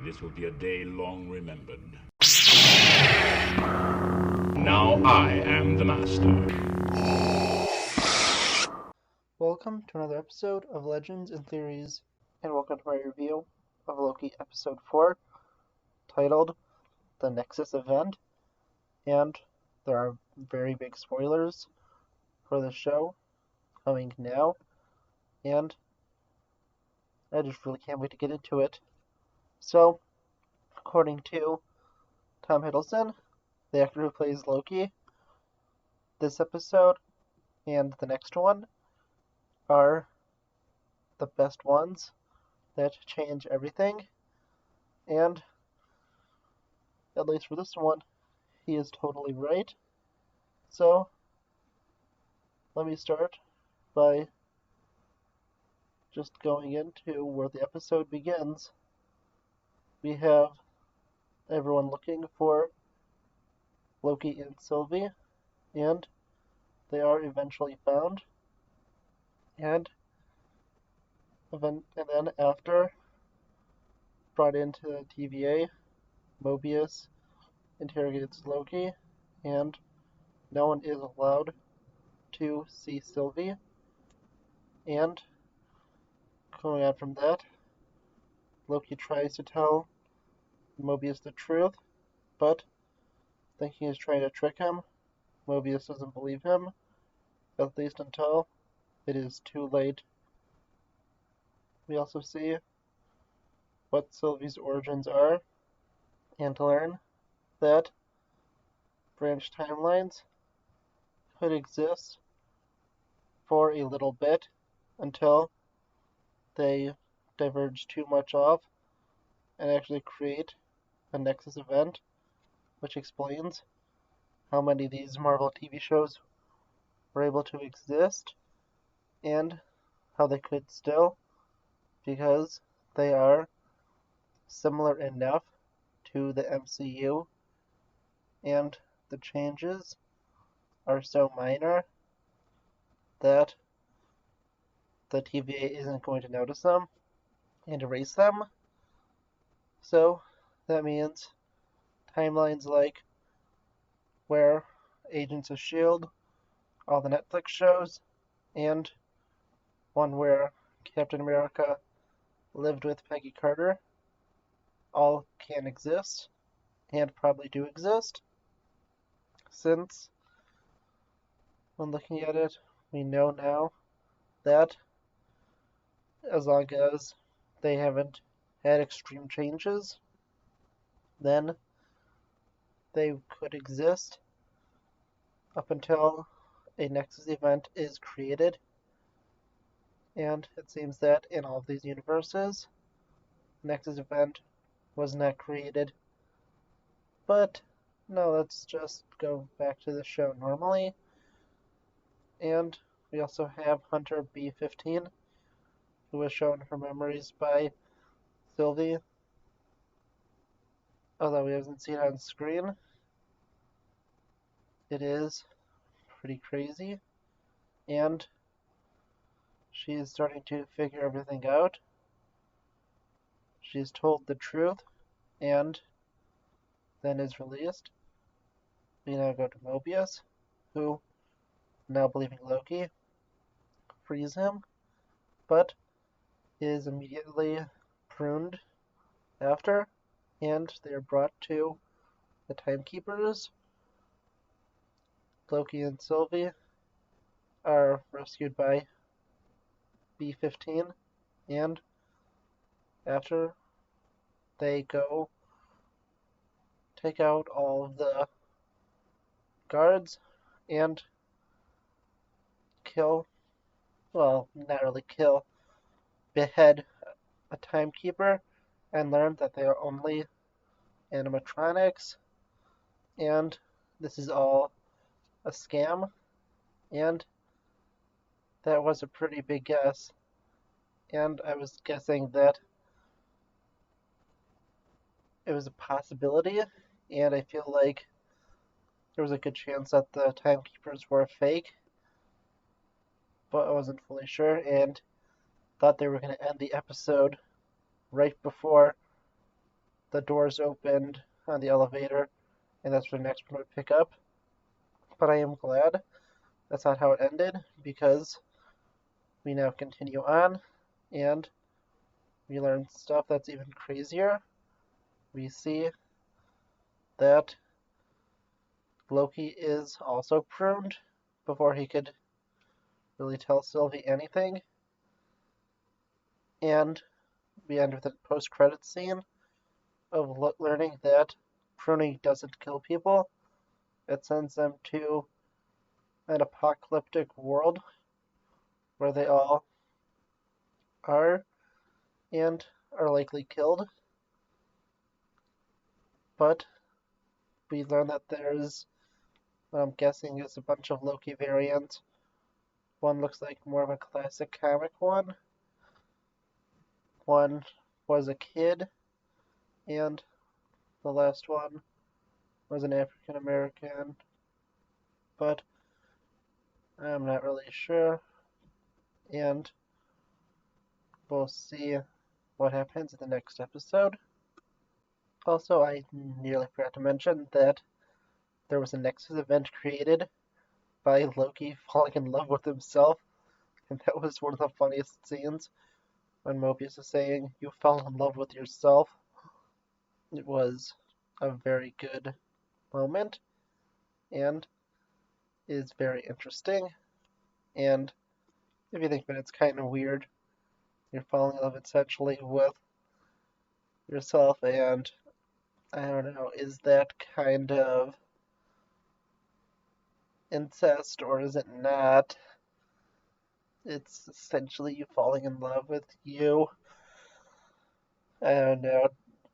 This will be a day long remembered. Now I am the master. Welcome to another episode of Legends and Theories, and welcome to my review of Loki Episode 4, titled The Nexus Event. And there are very big spoilers for the show coming now, and I just really can't wait to get into it. So, according to Tom Hiddleston, the actor who plays Loki, this episode and the next one are the best ones that change everything, and at least for this one, he is totally right. So, let me start by just going into where the episode begins. We have everyone looking for Loki and Sylvie, and they are eventually found. And then after brought into the TVA, Mobius interrogates Loki, and no one is allowed to see Sylvie. And going on from that, Loki tries to tell Mobius the truth, but thinking he's trying to trick him, Mobius doesn't believe him, at least until it is too late. We also see what Sylvie's origins are, and learn that branch timelines could exist for a little bit until they diverge too much off and actually create a Nexus event, which explains how many of these Marvel TV shows were able to exist and how they could still, because they are similar enough to the MCU and the changes are so minor that the TVA isn't going to notice them and erase them. So that means timelines like where Agents of S.H.I.E.L.D., all the Netflix shows, and one where Captain America lived with Peggy Carter all can exist, and probably do exist, since when looking at it, we know now that as long as they haven't had extreme changes, then they could exist up until a Nexus event is created. And it seems that in all of these universes, Nexus event was not created. But no, let's just go back to the show normally. And we also have Hunter B-15, who was shown her memories by Sylvie, although we haven't seen it on screen. It is pretty crazy, and she is starting to figure everything out. She's told the truth, and then is released. We now go to Mobius, who, now believing Loki, frees him, but is immediately pruned after, and they are brought to the Timekeepers. Loki and Sylvie are rescued by B-15, and after they go take out all of the guards and kill, well, not really kill, behead a timekeeper and learn that they are only animatronics, and this is all a scam, and that was a pretty big guess, and I was guessing that it was a possibility, and I feel like there was a good chance that the timekeepers were fake, but I wasn't fully sure, and thought they were going to end the episode right before the doors opened on the elevator, and that's where the next one would pick up. But I am glad that's not how it ended, because we now continue on, and we learn stuff that's even crazier. We see that Loki is also pruned before he could really tell Sylvie anything. And we end with a post-credits scene of learning that pruning doesn't kill people. It sends them to an apocalyptic world where they all are and are likely killed. But we learn that there's what I'm guessing is a bunch of Loki variants. One looks like more of a classic comic one. One was a kid, and the last one was an African American, but I'm not really sure, and we'll see what happens in the next episode. Also, I nearly forgot to mention that there was a Nexus event created by Loki falling in love with himself, and that was one of the funniest scenes when Mobius is saying, "You fell in love with yourself." It was a very good moment, and is very interesting, and if you think about it, it's kind of weird. You're falling in love essentially with yourself, and I don't know, is that kind of incest or is it not? It's essentially you falling in love with you. I don't know.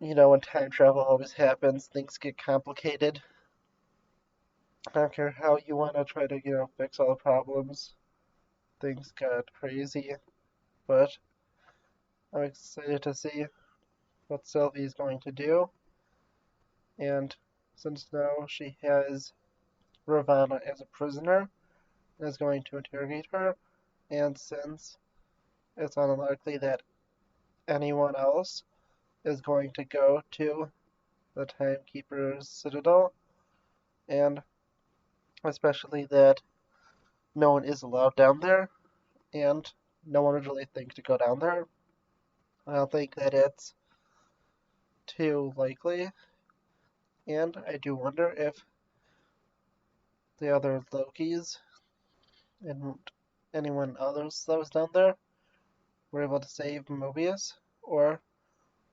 You know, when time travel always happens, things get complicated. I don't care how you want to try to, fix all the problems. Things got crazy, but I'm excited to see what Sylvie's going to do. And since now she has Ravana as a prisoner and is going to interrogate her, and since it's unlikely that anyone else is going to go to the Timekeeper's Citadel, and especially that no one is allowed down there, and no one would really think to go down there. I don't think that it's too likely, and I do wonder if the other Lokis and anyone else that was down there were able to save Mobius, or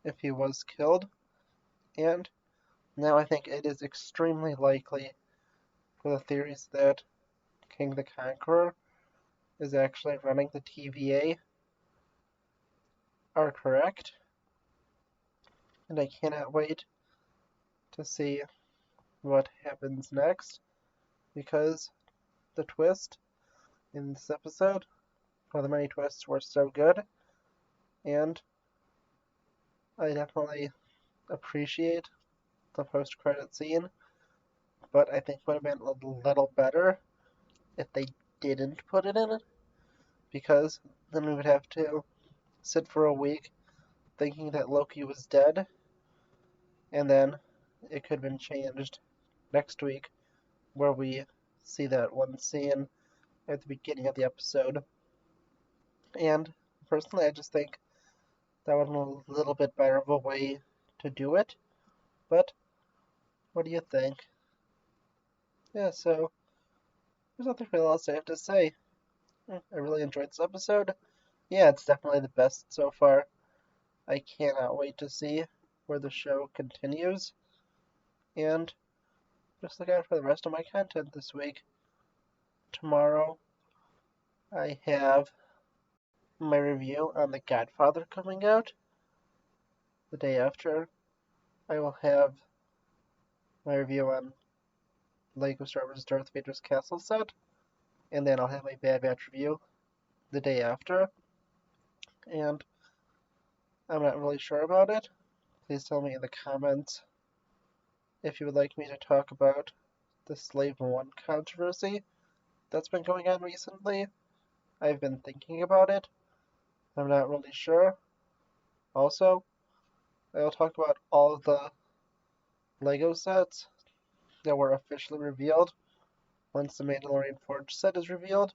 if he was killed. And now I think it is extremely likely for the theories that King the Conqueror is actually running the TVA are correct. And I cannot wait to see what happens next, because the twist in this episode, or the many twists, were so good, and I definitely appreciate the post-credit scene, but I think it would have been a little better if they didn't put it in, because then we would have to sit for a week thinking that Loki was dead, and then it could have been changed next week where we see that one scene at the beginning of the episode. And personally, I just think that would have been a little bit better of a way to do it. But what do you think? Yeah, so there's nothing really else I have to say. I really enjoyed this episode. Yeah, it's definitely the best so far. I cannot wait to see where the show continues. And just look out for the rest of my content this week. Tomorrow, I have my review on The Godfather coming out. The day after, I will have my review on Lego Star Wars Darth Vader's Castle set. And then I'll have my Bad Batch review the day after. And I'm not really sure about it. Please tell me in the comments if you would like me to talk about the Slave 1 controversy that's been going on recently. I've been thinking about it. I'm not really sure. Also, I will talk about all of the LEGO sets that were officially revealed once the Mandalorian Forge set is revealed,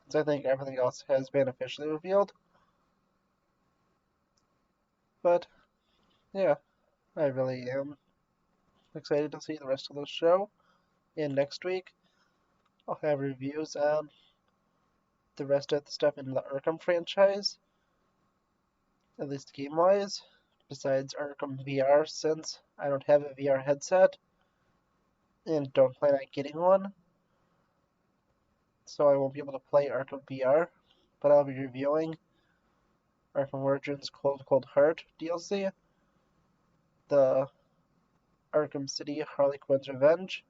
since I think everything else has been officially revealed. But, yeah, I really am excited to see the rest of the show. And next week, I'll have reviews on the rest of the stuff in the Arkham franchise, at least game-wise, besides Arkham VR, since I don't have a VR headset and don't plan on getting one, so I won't be able to play Arkham VR, but I'll be reviewing Arkham Origins Cold Heart DLC, the Arkham City Harley Quinn's Revenge,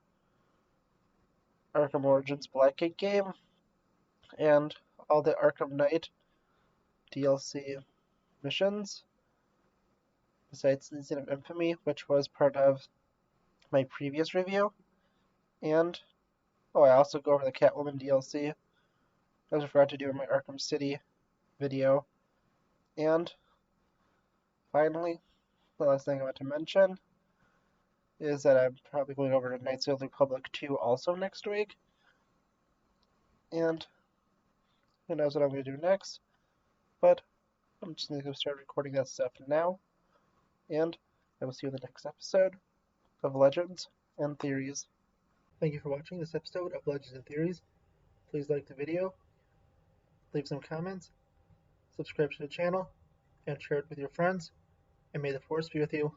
Arkham Origins Blackgate game, and all the Arkham Knight DLC missions, besides Season of Infamy, which was part of my previous review. And, I also go over the Catwoman DLC, as I forgot to do in my Arkham City video. And, finally, the last thing I want to mention is that I'm probably going over to Knights of the Republic 2 also next week. And who knows what I'm going to do next, but I'm just going to start recording that stuff now. And I will see you in the next episode of Legends and Theories. Thank you for watching this episode of Legends and Theories. Please like the video, leave some comments, subscribe to the channel, and share it with your friends. And may the Force be with you.